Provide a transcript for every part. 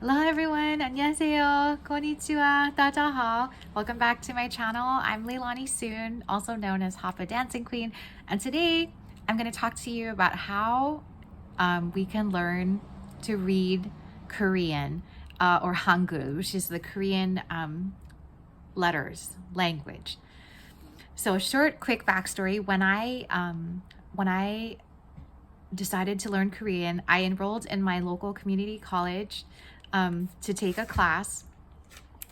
Hello everyone, 안녕하세요, konnichiwa, 大家好. Welcome back to my channel. I'm Leilani Soon, also known as Hapa Dancing Queen, and today I'm going to talk to you about how we can learn to read Korean or Hangeul, which is the Korean letters, language. So a short, quick backstory. When I decided to learn Korean, I enrolled in my local community college to take a class.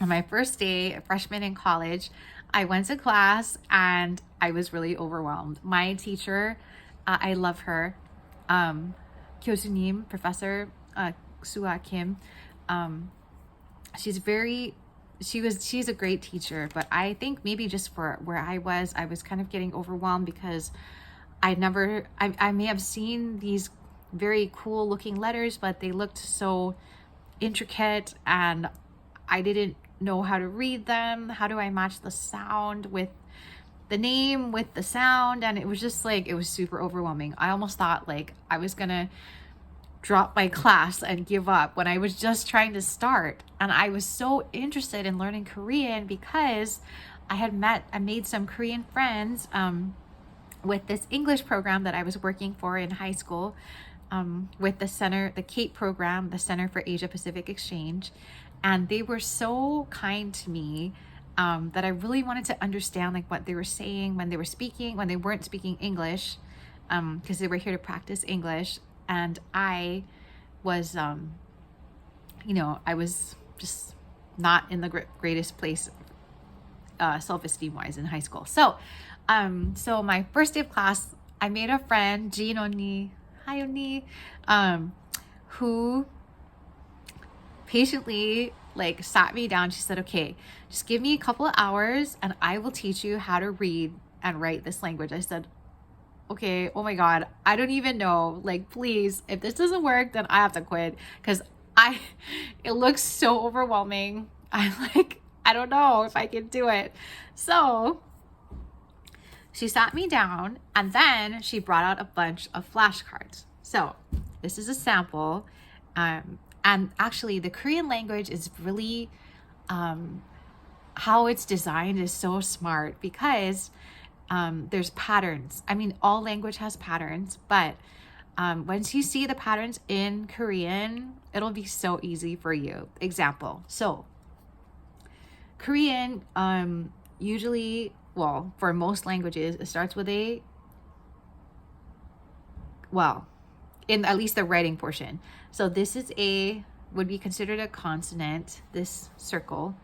On my first day, freshman in college, I went to class and I was really overwhelmed. My teacher, I love her, 교수님, Professor Sua Kim. She's a great teacher, but I think maybe just for where I was kind of getting overwhelmed because I may have seen these very cool looking letters, but they looked so intricate and I didn't know how to read them. How do I match the sound with the name with the sound? And it was just like, it was super overwhelming. I almost thought like I was gonna drop my class and give up when I was just trying to start. And I was so interested in learning Korean because I made some Korean friends with this English program that I was working for in high school, with the CAPE program, the Center for Asia Pacific Exchange. And they were so kind to me that I really wanted to understand like what they were saying when they weren't speaking English, because they were here to practice English. And I was, I was just not in the greatest place self-esteem wise in high school. So my first day of class, I made a friend, Jean Oni, hi Oni, who patiently like sat me down. She said, okay, just give me a couple of hours and I will teach you how to read and write this language. I said, okay, oh my God, I don't even know. Like, please, if this doesn't work, then I have to quit because it looks so overwhelming. I don't know if I can do it. So she sat me down and then she brought out a bunch of flashcards. So this is a sample. And actually the Korean language is really, how it's designed is so smart because there's patterns. I mean, all language has patterns, but once you see the patterns in Korean, it'll be so easy for you. Example. So Korean, usually, well, for most languages, it starts with in at least the writing portion. So this would be considered a consonant, this circle,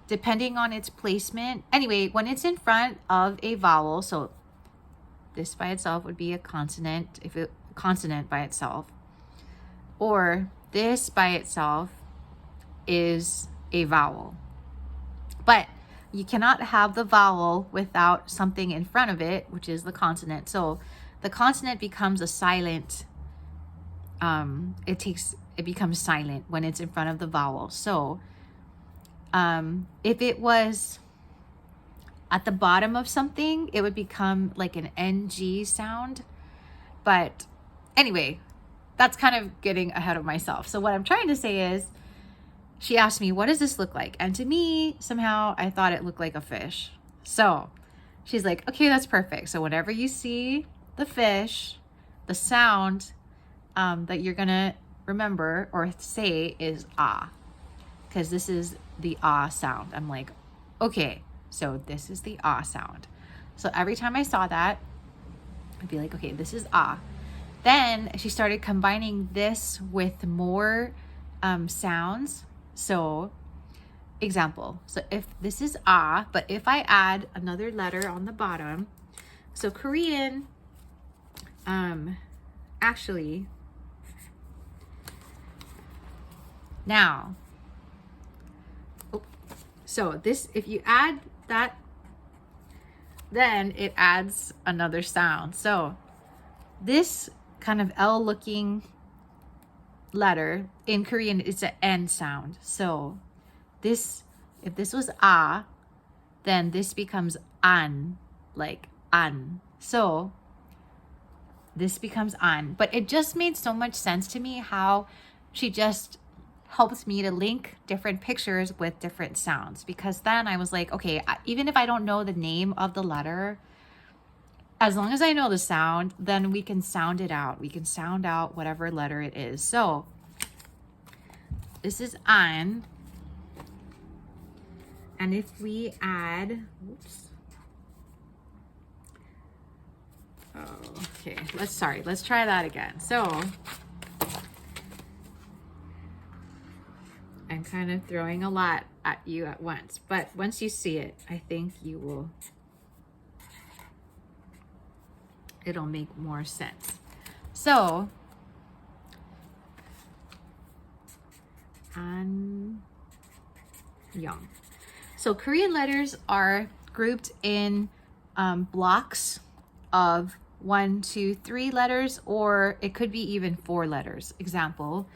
depending on its placement. Anyway, when it's in front of a vowel, so this by itself would be a consonant, consonant by itself, or this by itself is a vowel. But you cannot have the vowel without something in front of it, which is the consonant. So the consonant becomes a silent, it becomes silent when it's in front of the vowel. So if it was at the bottom of something, it would become like an NG sound. But anyway, that's kind of getting ahead of myself. So what I'm trying to say is, she asked me, what does this look like? And to me, somehow I thought it looked like a fish. So she's like, okay, that's perfect. So whenever you see the fish, the sound that you're gonna remember or say is ah, because this is the ah sound. I'm like, okay, so this is the ah sound. So every time I saw that, I'd be like, okay, this is ah. Then she started combining this with more sounds. So example, so if this is ah, but if I add another letter on the bottom, so Korean, actually, now, so this, if you add that, then it adds another sound. So this kind of L looking letter in Korean is an N sound. So if this was ah, then this becomes an, like an. So this becomes an. But it just made so much sense to me how she just helps me to link different pictures with different sounds, because then I was like, okay, even if I don't know the name of the letter, as long as I know the sound, then we can sound it out. We can sound out whatever letter it is. So this is an. And if we add, oops. Oh, okay, let's try that again. So I'm kind of throwing a lot at you at once, but once you see it, I think it'll make more sense. So, An Young. So Korean letters are grouped in blocks of 1, 2, 3 letters, or it could be even 4 letters. Example,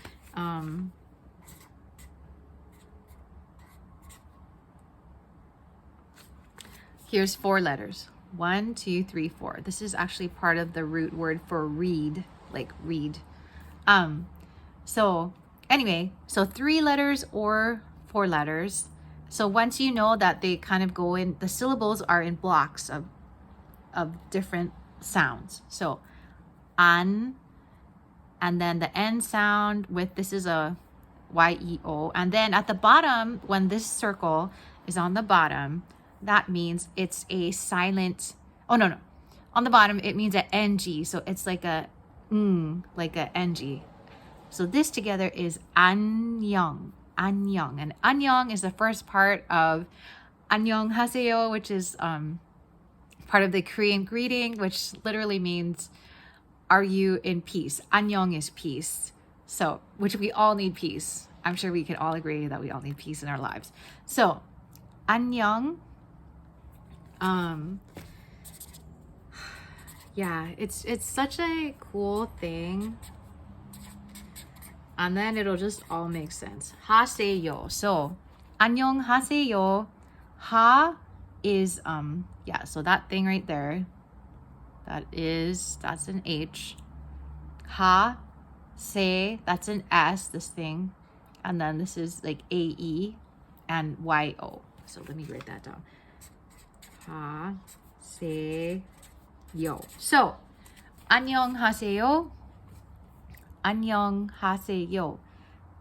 here's 4 letters. 1, 2, 3, 4. This is actually part of the root word for read, like read. So anyway, so 3 letters or 4 letters. So once you know that they kind of go in, the syllables are in blocks of different sounds. So an, and then the N sound with, this is a Y-E-O. And then at the bottom, when this circle is on the bottom, that means it's a silent, oh no. On the bottom, it means an NG. So it's like a like a NG. So this together is 안녕. 안녕. And 안녕 is the first part of 안녕하세요, which is part of the Korean greeting, which literally means, are you in peace? 안녕 is peace. So, which we all need peace. I'm sure we can all agree that we all need peace in our lives. So, 안녕. Yeah, it's such a cool thing. And then it'll just all make sense. 하세요. So, 안녕하세요. Ha is yeah, so that thing right there, that's an H. Ha, se, that's an S, this thing. And then this is like AE and YO. So let me write that down. Ha, se, yo. So, 안녕하세요. 안녕하세요.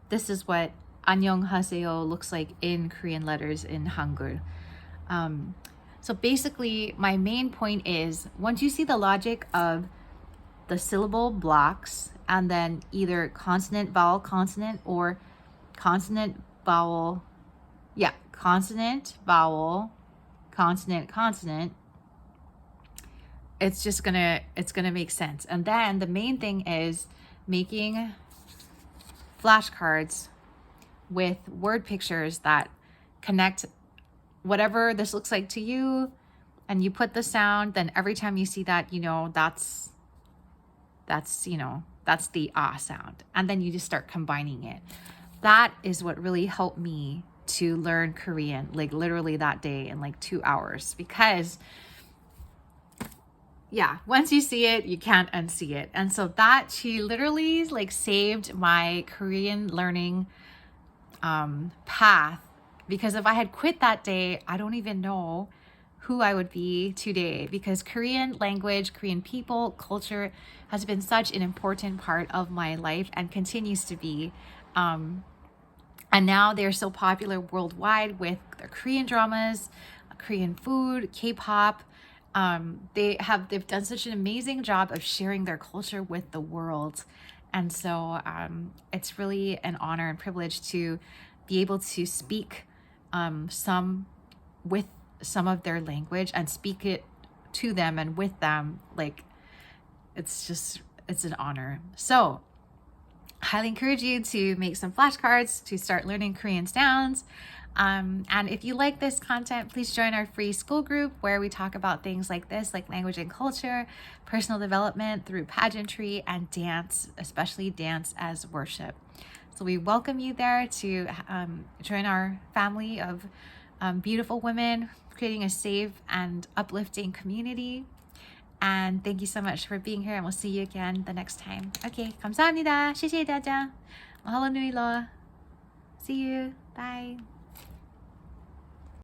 This is what 안녕하세요 looks like in Korean letters in Hangeul. So basically, my main point is, once you see the logic of the syllable blocks, and then either consonant, vowel, consonant, or consonant, vowel, yeah, consonant, vowel, consonant, consonant, it's gonna make sense. And then the main thing is making flashcards with word pictures that connect whatever this looks like to you, and you put the sound, then every time you see that, you know, that's the ah sound. And then you just start combining it. That is what really helped me to learn Korean, like literally that day in like 2 hours, because yeah, once you see it, you can't unsee it. And so that, she literally like saved my Korean learning path, because if I had quit that day, I don't even know who I would be today, because Korean language, Korean people, culture has been such an important part of my life and continues to be. And now they're so popular worldwide with their Korean dramas, Korean food, K-pop. They've done such an amazing job of sharing their culture with the world. And so it's really an honor and privilege to be able to speak with some of their language and speak it to them and with them. Like, it's an honor. So highly encourage you to make some flashcards to start learning Korean sounds. And if you like this content, please join our free Skool group where we talk about things like this, like language and culture, personal development through pageantry, and dance, especially dance as worship. So we welcome you there to join our family of beautiful women, creating a safe and uplifting community. And thank you so much for being here, and we'll see you again the next time. Okay, 감사합니다. 谢谢大家. Mahalo nui loa. See you. Bye.